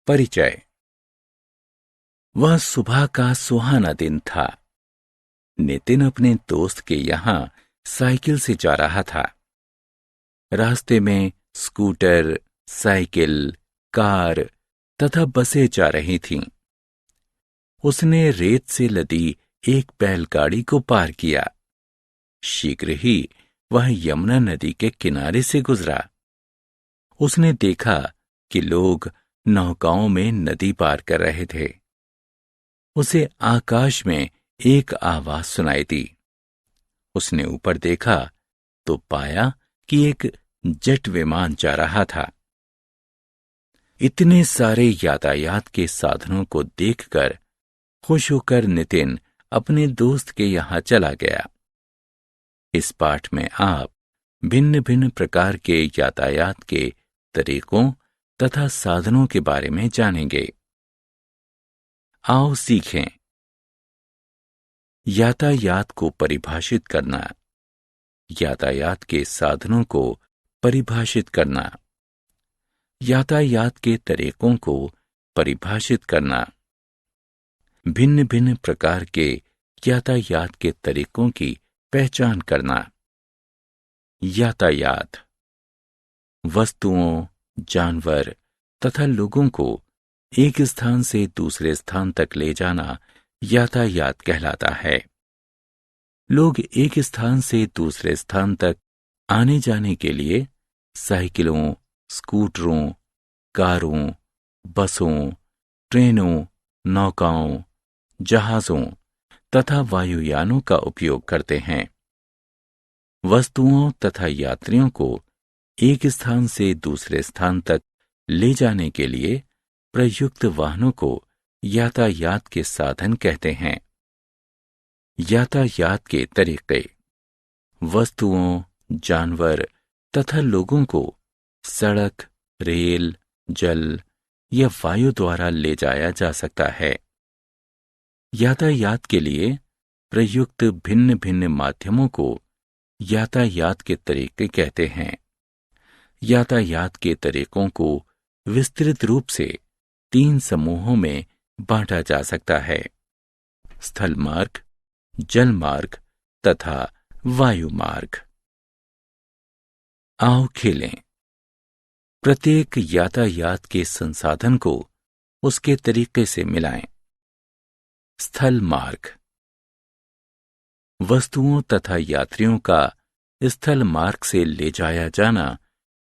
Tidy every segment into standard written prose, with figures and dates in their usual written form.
परिचय। वह सुबह का सुहाना दिन था। नितिन अपने दोस्त के यहां साइकिल से जा रहा था। रास्ते में स्कूटर, साइकिल, कार तथा बसें जा रही थीं। उसने रेत से लदी एक बैलगाड़ी को पार किया। शीघ्र ही वह यमुना नदी के किनारे से गुजरा। उसने देखा कि लोग नौकाओं में नदी पार कर रहे थे। उसे आकाश में एक आवाज सुनाई दी। उसने ऊपर देखा तो पाया कि एक जेट विमान जा रहा था। इतने सारे यातायात के साधनों को देखकर खुश होकर नितिन अपने दोस्त के यहां चला गया। इस पाठ में आप भिन्न भिन्न प्रकार के यातायात के तरीकों तथा साधनों के बारे में जानेंगे। आओ सीखें। यातायात को परिभाषित करना, यातायात के साधनों को परिभाषित करना, यातायात के तरीकों को परिभाषित करना, भिन्न भिन्न प्रकार के यातायात के तरीकों की पहचान करना। यातायात वस्तुओं, जानवर तथा लोगों को एक स्थान से दूसरे स्थान तक ले जाना यातायात कहलाता है। लोग एक स्थान से दूसरे स्थान तक आने जाने के लिए साइकिलों, स्कूटरों, कारों, बसों, ट्रेनों, नौकाओं, जहाजों तथा वायुयानों का उपयोग करते हैं। वस्तुओं तथा यात्रियों को एक स्थान से दूसरे स्थान तक ले जाने के लिए प्रयुक्त वाहनों को यातायात के साधन कहते हैं। यातायात के तरीके वस्तुओं, जानवर तथा लोगों को सड़क, रेल, जल या वायु द्वारा ले जाया जा सकता है। यातायात के लिए प्रयुक्त भिन्न भिन्न माध्यमों को यातायात के तरीके कहते हैं। यातायात के तरीकों को विस्तृत रूप से 3 समूहों में बांटा जा सकता है: स्थल मार्ग, जल मार्ग तथा वायु मार्ग। आओ खेलें। प्रत्येक यातायात के संसाधन को उसके तरीके से मिलाएं। स्थल मार्ग वस्तुओं तथा यात्रियों का स्थल मार्ग से ले जाया जाना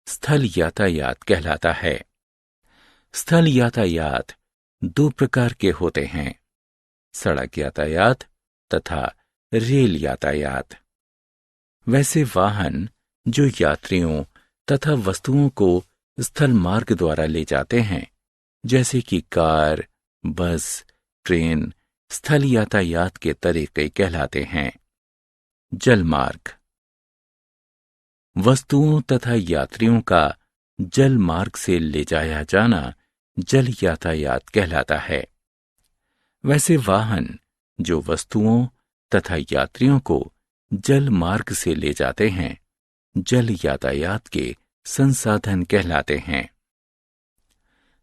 स्थल यातायात कहलाता है। स्थल यातायात 2 प्रकार के होते हैं: सड़क यातायात तथा रेल यातायात। वैसे वाहन जो यात्रियों तथा वस्तुओं को स्थल मार्ग द्वारा ले जाते हैं, जैसे कि कार, बस, ट्रेन, स्थल यातायात के तरीके कहलाते हैं। जल मार्ग वस्तुओं तथा यात्रियों का जल मार्ग से ले जाया जाना जल यातायात कहलाता है। वैसे वाहन जो वस्तुओं तथा यात्रियों को जल मार्ग से ले जाते हैं, जल यातायात के संसाधन कहलाते हैं।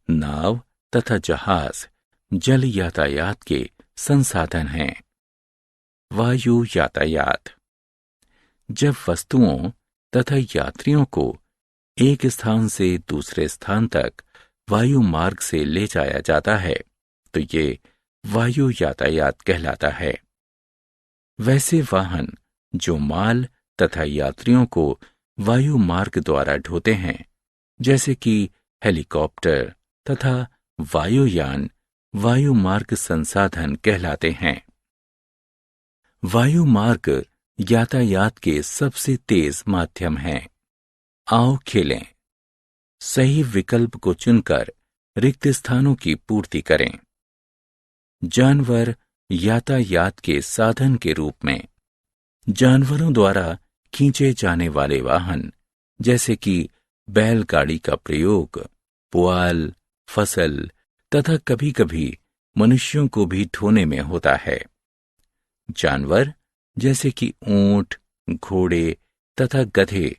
नाव तथा जहाज जल यातायात के संसाधन हैं। वायु यातायात जब वस्तुओं तथा यात्रियों को एक स्थान से दूसरे स्थान तक वायु मार्ग से ले जाया जाता है तो ये वायु यातायात कहलाता है। वैसे वाहन जो माल तथा यात्रियों को वायु मार्ग द्वारा ढोते हैं, जैसे कि हेलीकॉप्टर तथा वायुयान, वायु मार्ग संसाधन कहलाते हैं। वायु मार्ग यातायात के सबसे तेज माध्यम हैं। आओ खेलें। सही विकल्प को चुनकर रिक्त स्थानों की पूर्ति करें। जानवर यातायात के साधन के रूप में जानवरों द्वारा खींचे जाने वाले वाहन, जैसे कि बैलगाड़ी का प्रयोग पुआल, फसल तथा कभी कभी मनुष्यों को भी ढोने में होता है। जानवर जैसे कि ऊंट, घोड़े तथा गधे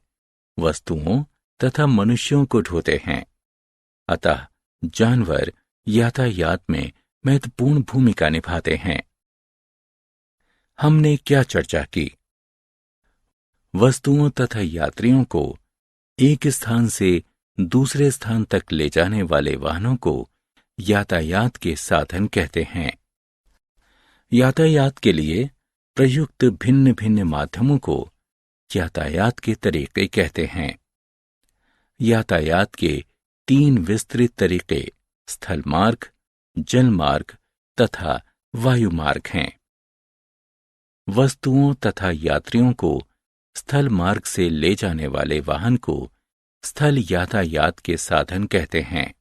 वस्तुओं तथा मनुष्यों को ढोते हैं। अतः जानवर यातायात में महत्वपूर्ण भूमिका निभाते हैं। हमने क्या चर्चा की? वस्तुओं तथा यात्रियों को एक स्थान से दूसरे स्थान तक ले जाने वाले वाहनों को यातायात के साधन कहते हैं। यातायात के लिए प्रयुक्त भिन्न भिन्न माध्यमों को यातायात के तरीके कहते हैं। यातायात के 3 विस्तृत तरीके स्थल मार्ग, जल मार्ग तथा वायु मार्ग हैं। वस्तुओं तथा यात्रियों को स्थल मार्ग से ले जाने वाले वाहन को स्थल यातायात के साधन कहते हैं।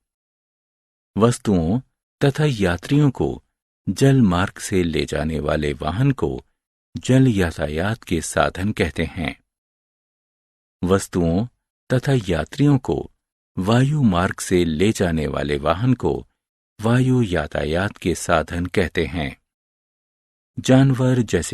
वस्तुओं तथा यात्रियों को जल मार्ग से ले जाने वाले वाहन को जल यातायात के साधन कहते हैं। वस्तुओं तथा यात्रियों को वायु मार्ग से ले जाने वाले वाहन को वायु यातायात के साधन कहते हैं। जानवर जैसे